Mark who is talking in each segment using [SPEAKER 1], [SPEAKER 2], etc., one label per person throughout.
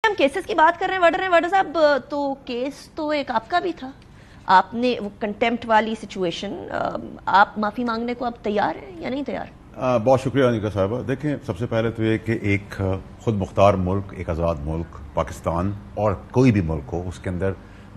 [SPEAKER 1] ہم کیسز کی بات کر رہے ہیں وڈر صاحب، تو کیس تو ایک آپ کا بھی تھا، آپ نے وہ کنٹیمپٹ والی سچویشن، آپ معافی مانگنے کو اب تیار ہیں یا نہیں تیار؟
[SPEAKER 2] بہت شکریہ انیکا صاحبہ. دیکھیں سب سے پہلے تو یہ کہ ایک خود مختار ملک، ایک آزاد ملک پاکستان اور کوئی بھی ملک ہو، اس کے اندر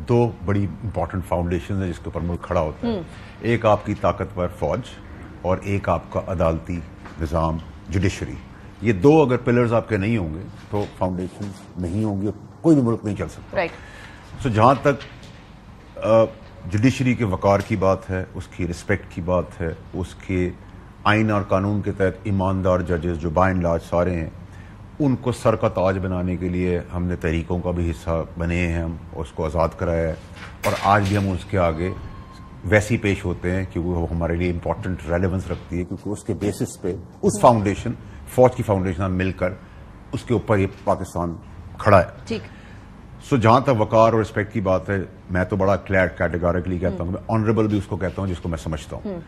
[SPEAKER 2] دو بڑی امپورٹنٹ فاؤنڈیشنز ہیں جس کے اوپر ملک کھڑا ہوتا ہے. ایک آپ کی طاقتور فوج اور ایک آپ کا عدالتی نظام، جوڈیشری. یہ دو اگر پلرز آپ کے نہیں ہوں گے تو فاؤنڈیشن نہیں ہوں گی، کوئی بھی ملک نہیں چل سکتا. سو جہاں تک جوڈیشری کے وقار کی بات ہے، اس کی رسپیکٹ کی بات ہے، اس کے آئین اور قانون کے تحت ایماندار ججز جو بائی اینڈ لارج سارے ہیں، ان کو سر کا تاج بنانے کے لیے ہم نے تحریکوں کا بھی حصہ بنے ہیں، ہم اس کو آزاد کرایا ہے اور آج بھی ہم اس کے آگے ویسی پیش ہوتے ہیں کیونکہ وہ ہمارے لیے امپورٹنٹ ریلیونس رکھتی ہے، کیونکہ اس کے بیسس پہ اس فاؤنڈیشن، فوج کی فاؤنڈیشن ہم مل کر اس کے اوپر یہ پاکستان کھڑا ہے.
[SPEAKER 1] ٹھیک.
[SPEAKER 2] سو جہاں تک وقار اور رسپیکٹ کی بات ہے، میں تو بڑا کیٹیگوریکلی کہتا ہوں، میں آنریبل بھی اس کو کہتا ہوں جس کو میں سمجھتا ہوں.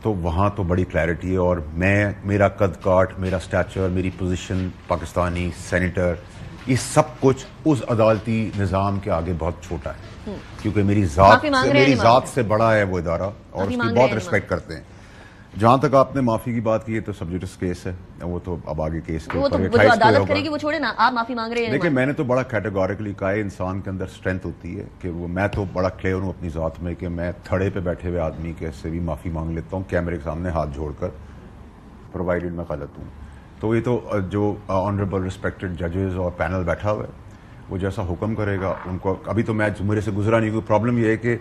[SPEAKER 2] تو وہاں تو بڑی کلیئرٹی ہے، اور میرا قد کاٹ، میرا سٹیچر، میری پوزیشن پاکستانی سینیٹر، یہ سب کچھ اس عدالتی نظام کے آگے بہت چھوٹا ہے، کیونکہ میری ذات سے بڑا ہے وہ ادارہ اور اس کی بہت رسپیکٹ کرتے ہیں. جہاں تک آپ نے معافی کی بات کی ہے تو سبجیکٹس کیس ہے، وہ تو اب آگے کیس کے اوپر
[SPEAKER 1] عدالت کرے گی، وہ چھوڑے نا، آپ معافی مانگ رہے ہیں.
[SPEAKER 2] دیکھیں میں نے تو بڑا کیٹیگوریکلی کہا ہے، انسان کے اندر اسٹرینتھ ہوتی ہے کہ وہ، میں تو بڑا کلیئر ہوں اپنی ذات میں کہ میں تھڑے پہ بیٹھے ہوئے آدمی کے سے بھی معافی مانگ لیتا ہوں کیمرے کے سامنے ہاتھ جوڑ کر، پرووائڈڈ میں غلط ہوں. تو یہ تو جو آنریبل رسپیکٹڈ ججز اور پینل بیٹھا ہوا ہے وہ جیسا حکم کرے گا ان کو. ابھی تو میں میرے سے گزرا نہیں، کوئی پرابلم یہ ہے کہ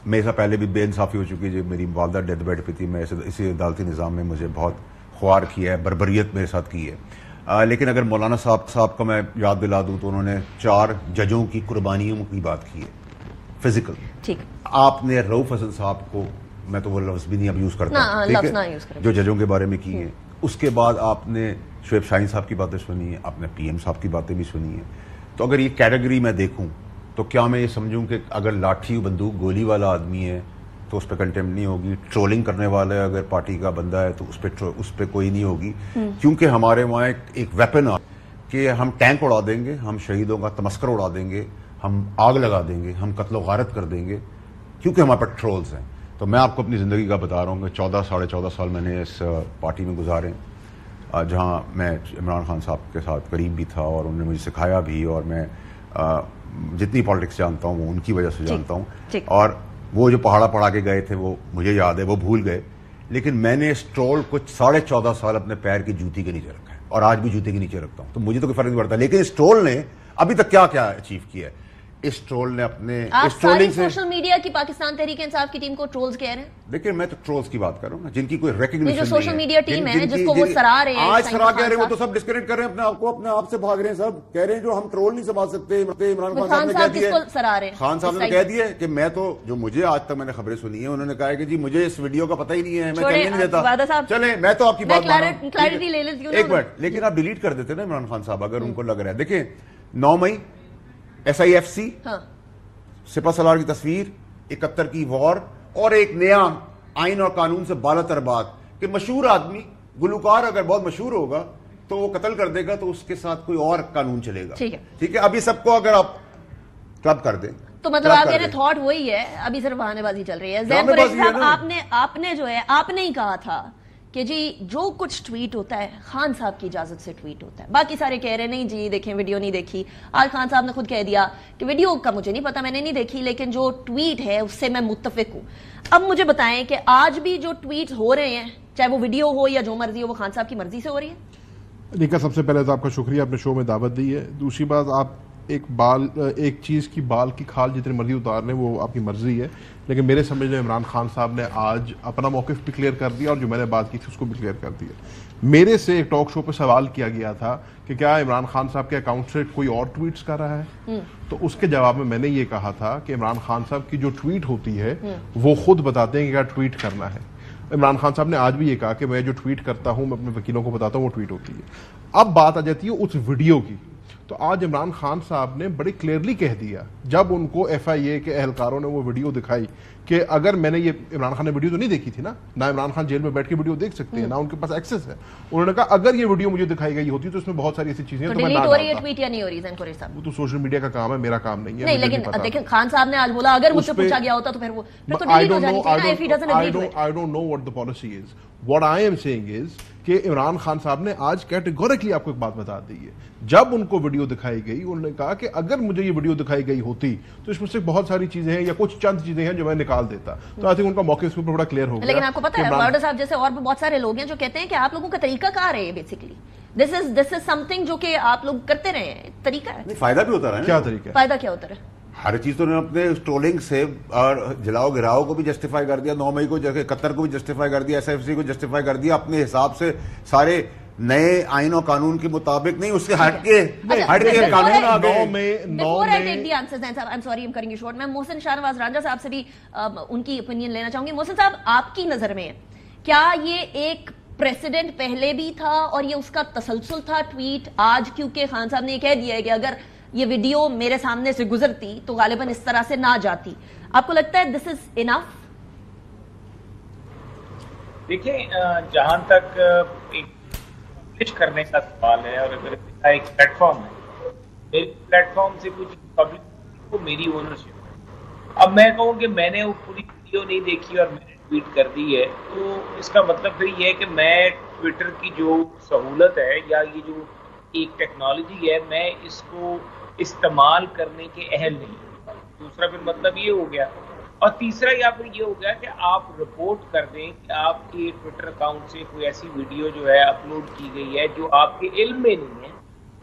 [SPEAKER 2] میرے سے پہلے بھی بے انصافی ہو چکی ہے. جب میری والدہ ڈیتھ بیڈ پہ تھی، میں اسی عدالتی نظام میں مجھے بہت خوار کیا ہے، بربریت میرے ساتھ کی ہے. لیکن اگر مولانا صاحب کا میں یاد دلا دوں تو انہوں نے 4 ججوں کی قربانیوں کی بات کی ہے، فزیکل.
[SPEAKER 1] ٹھیک.
[SPEAKER 2] آپ نے رؤف حسن صاحب کو، میں تو وہ لفظ بھی نہیں اب یوز کرتا، ٹھیک ہے، جو ججوں کے بارے میں کی ہیں. اس کے بعد آپ نے شعیب شاہین صاحب کی باتیں سنی ہیں، آپ نے پی ایم صاحب کی باتیں بھی سنی ہیں. تو اگر یہ کیٹیگری میں دیکھوں تو کیا میں یہ سمجھوں کہ اگر لاٹھی بندوق گولی والا آدمی ہے تو اس پہ کنٹیمپٹ نہیں ہوگی؟ ٹرولنگ کرنے والا ہے اگر پارٹی کا بندہ ہے تو اس پہ کوئی نہیں ہوگی؟ کیونکہ ہمارے وہاں ایک ویپن آ کہ ہم ٹینک اڑا دیں گے، ہم شہیدوں کا تمسکر اڑا دیں گے، ہم آگ لگا دیں گے، ہم قتل و غارت کر دیں گے، کیونکہ ہمارے پاس ٹرولز ہیں. تو میں آپ کو اپنی زندگی کا بتا رہا ہوں کہ 14 سال میں نے اس پارٹی میں گزارے، جہاں میں عمران خان صاحب کے ساتھ قریب بھی تھا اور انہوں نے مجھے سکھایا بھی، اور میں جتنی پالیٹکس جانتا ہوں وہ ان کی وجہ سے جانتا ہوں. اور وہ جو پہاڑا کے گئے تھے وہ مجھے یاد ہے، وہ بھول گئے. لیکن میں نے اس ٹرول کو 14.5 سال اپنے پیر کی جوتی کے نیچے رکھا ہے اور آج بھی جوتے کے نیچے رکھتا ہوں، تو مجھے تو کوئی فرق نہیں پڑتا. لیکن اس ٹرول نے ابھی تک کیا اچیو کیا ہے؟ اس ٹرول نے اپنے اس ٹرولنگ سے
[SPEAKER 1] سوشل میڈیا کی پاکستان تحریک انصاف کی ٹیم کو ٹرولز کہہ رہے ہیں.
[SPEAKER 2] دیکھیں میں تو ٹرولز کی بات کر رہا ہوں نا، جن کی کوئی ریکگنیشن نہیں ہے.
[SPEAKER 1] جو سوشل میڈیا ٹیم ہے جس کو وہ سرا رہے ہیں،
[SPEAKER 2] آج سرا کہہ رہے ہیں، وہ تو سب ڈسکریڈٹ کر رہے ہیں اپنے آپ کو، اپنے آپ سے بھاگ رہے ہیں. سب کہہ رہے ہیں جو ہم ٹرول نہیں سنبھال سکتے. عمران خان صاحب نے کہہ دیا، خان صاحب نے کہہ دیا کہ میں تو، جو مجھے آج تک میں نے خبریں سنی ہیں، انہوں نے کہا ہے کہ جی مجھے اس ویڈیو کا پتہ ہی نہیں ہے، میں چلنے نہیں دیتا. چلیں میں تو آپ کی بات مان رہا ہوں. ایک منٹ، لیکن آپ ڈیلیٹ کر دیتے نا عمران خان صاحب اگر ان کو لگ رہا ہے. دیکھیں 9 مئی SIFC سپہ سالار کی تصویر، 71 کی وار، اور ایک نیا آئین اور قانون سے بالا تر بات کہ مشہور آدمی، گلوکار اگر بہت مشہور ہوگا تو وہ قتل کر دے گا تو اس کے ساتھ کوئی اور قانون چلے گا. ٹھیک ہے. ابھی سب کو اگر آپ کلب کر دیں تو
[SPEAKER 1] مطلب آپ کہہ رہے تھاٹ وہی ہے، ابھی صرف بہانے بازی چل رہی ہے. زین قریشی صاحب آپ نے جو ہے، آپ نے ہی کہا تھا کہ جی جو کچھ ٹویٹ ہوتا ہے خان صاحب کی اجازت سے ٹویٹ ہوتا ہے. باقی سارے کہہ رہے نہیں جی دیکھیں ویڈیو نہیں دیکھی. آج خان صاحب نے خود کہہ دیا کہ ویڈیو کا مجھے نہیں پتا، میں نے نہیں دیکھی، لیکن جو ٹویٹ ہے اس سے میں متفق ہوں. اب مجھے بتائیں کہ آج بھی جو ٹویٹ ہو رہے ہیں، چاہے وہ ویڈیو ہو یا جو مرضی ہو، وہ خان صاحب کی مرضی سے ہو رہی ہے؟
[SPEAKER 3] نیکا سب سے پہلے تو آپ کا شکریہ، اپنے شو میں دعوت دی ہے. دوسری بات، آپ ایک چیز کی بال کی کھال جتنی مرضی اتار لیں وہ آپ کی مرضی ہے، لیکن میرے سمجھ میں عمران خان صاحب نے آج اپنا موقف بھی کلیئر کر دیا اور جو میں نے بات کی تھی اس کو بھی کلیئر کر دیا. میرے سے ایک ٹاک شو پہ سوال کیا گیا تھا کہ کیا عمران خان صاحب کے اکاؤنٹ سے کوئی اور ٹویٹس کر رہا ہے، تو اس کے جواب میں نے یہ کہا تھا کہ عمران خان صاحب کی جو ٹویٹ ہوتی ہے وہ خود بتاتے ہیں کہ کیا ٹویٹ کرنا ہے. عمران خان صاحب نے آج بھی یہ کہا کہ میں جو ٹویٹ کرتا ہوں میں اپنے وکیلوں کو بتاتا ہوں وہ ٹویٹ ہوتی ہے. اب بات آ جاتی ہے اس ویڈیو کی. تو آج عمران خان صاحب نے بڑی کلیئرلی کہہ دیا جب ان کو ایف آئی اے کے اہلکاروں نے وہ ویڈیو دکھائی کہ اگر میں نے یہ عمران خان نے ویڈیو تو نہیں دیکھی تھی نا عمران خان جیل میں بیٹھ کے ویڈیو دیکھ سکتے ہیں نہ ان کے پاس ایکسس ہے. انہوں نے کہا اگر یہ ویڈیو مجھے دکھائی گئی ہوتی تو اس میں بہت ساری ایسی چیزیں وہ تو سوشل میڈیا کا کام ہے, میرا کام نہیں ہے.
[SPEAKER 1] لیکن دیکھیں خان صاحب نے آج بولا اگر مجھ سے پوچھا گیا ہوتا تو پھر وہ
[SPEAKER 3] I don't know what the policy is. What I am saying is کہ عمران خان صاحب نے آج کیٹیگوریکلی آپ کو ایک بات بتا دی ہے. جب ان کو ویڈیو دکھائی گئی انہوں نے کہا کہ اگر مجھے یہ ویڈیو دکھائی گئی ہوتی تو اس میں سے بہت ساری چیزیں ہیں یا کچھ چند چیزیں ہیں جو میں نکال دیتا. تو آئی تھنک ان کا موقع اس پر بڑا کلیئر ہو گیا.
[SPEAKER 1] لیکن آپ کو پتا ہے بارڈر صاحب جیسے اور بھی بہت سارے لوگ ہیں جو کہتے ہیں کہ آپ لوگوں کا طریقہ کار ہے یہ basically this is some thing جو کہ آپ لوگ کرتے رہے ہیں, طریقہ ہے.
[SPEAKER 2] فائدہ بھی ہوتا رہا.
[SPEAKER 3] کیا طریقہ ہے؟
[SPEAKER 1] فائدہ کیا ہوتا رہا؟
[SPEAKER 2] ہر چیز تو انہوں نے اپنے ٹرولنگ سے اور جلاؤ گراؤ کو بھی جسٹیفائی کر دیا, 9 مئی کو قطر کو بھی جسٹیفائی کر دیا, SFC کو جسٹیفائی کر دیا اپنے حساب سے. سارے نئے آئین و قانون کے مطابق نہیں, اس سے ہٹ کے قانون آ گئے.
[SPEAKER 1] میں محسن شاہنواز رانجھا صاحب سے بھی ان کی اوپینین لینا چاہوں گی. محسن صاحب آپ کی نظر میں کیا یہ ایک پریسیڈنٹ پہلے بھی تھا اور یہ اس کا تسلسل تھا ٹویٹ آج, کیونکہ خان صاحب نے یہ کہہ دیا ہے کہ اگر یہ ویڈیو میرے سامنے سے گزرتی تو غالباً اس طرح سے نہ جاتی. آپ کو لگتا ہے دس از انف؟
[SPEAKER 4] دیکھیں جہاں تک پبلش کرنے کا سوال ہے اور اگر ایک پلیٹ فارم ہے, میری پلیٹ فارم سے کچھ پبلک کو میری اونرشپ ہے. اب میں کہوں کہ میں نے وہ پوری ویڈیو نہیں دیکھی اور میں نے ٹویٹ کر دی ہے تو اس کا مطلب پھر یہ ہے کہ میں ٹویٹر کی جو سہولت ہے یا یہ جو ایک ٹیکنالوجی ہے میں اس کو استعمال کرنے کے اہل نہیں. دوسرا پھر مطلب یہ ہو گیا, اور تیسرا یا پھر یہ ہو گیا کہ آپ رپورٹ کر دیں کہ آپ کے ٹویٹر اکاؤنٹ سے کوئی ایسی ویڈیو جو ہے اپلوڈ کی گئی ہے جو آپ کے علم میں نہیں ہے,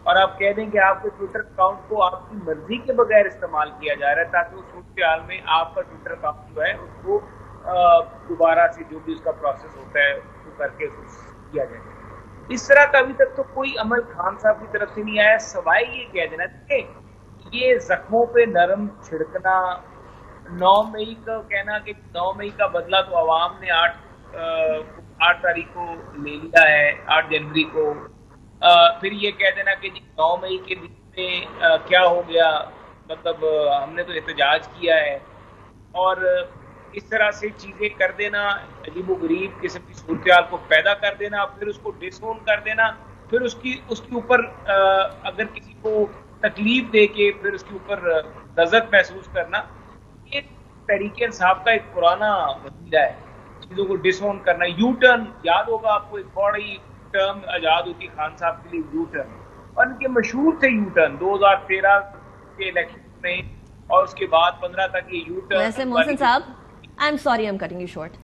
[SPEAKER 4] اور آپ کہہ دیں کہ آپ کے ٹویٹر اکاؤنٹ کو آپ کی مرضی کے بغیر استعمال کیا جا رہا ہے تاکہ اس صورتحال میں آپ کا ٹویٹر اکاؤنٹ جو ہے اس کو دوبارہ سے جو بھی اس کا پروسیس ہوتا ہے وہ کر کے کیا جائے. اس طرح کا ابھی تک تو کوئی عمل خان صاحب کی طرف سے نہیں آیا سوائے یہ کہہ دینا کہ یہ زخموں پہ نرم چھڑکنا, 9 مئی کا کہنا کہ 9 مئی کا بدلہ تو عوام نے 8 تاریخ کو لے لیا ہے, 8 جنوری کو, پھر یہ کہہ دینا کہ جی 9 مئی کے دن میں کیا ہو گیا, مطلب ہم نے تو احتجاج کیا ہے, اور اس طرح سے چیزیں کر دینا, عجیب و غریب قسم کی صورتحال کو پیدا کر دینا, پھر اس کو ڈس اون کر دینا, پھر اس کے اوپر اگر کسی کو تکلیف دے کے پھر اس کے اوپر لذت محسوس کرنا. یہ تحریک انصاف کا ایک پرانا وسیلہ ہے چیزوں کو ڈس اون کرنا. یو ٹرن یاد ہوگا آپ کو, ایک بڑی ٹرم ایجاد ہوتی خان صاحب کے لیے یو ٹرن, اور ان کے مشہور تھے یو ٹرن 2013 کے الیکشن میں, اور اس کے بعد 15 تک یہ یو ٹرن.
[SPEAKER 1] ویسے محسن صاحب I'm sorry I'm cutting you short.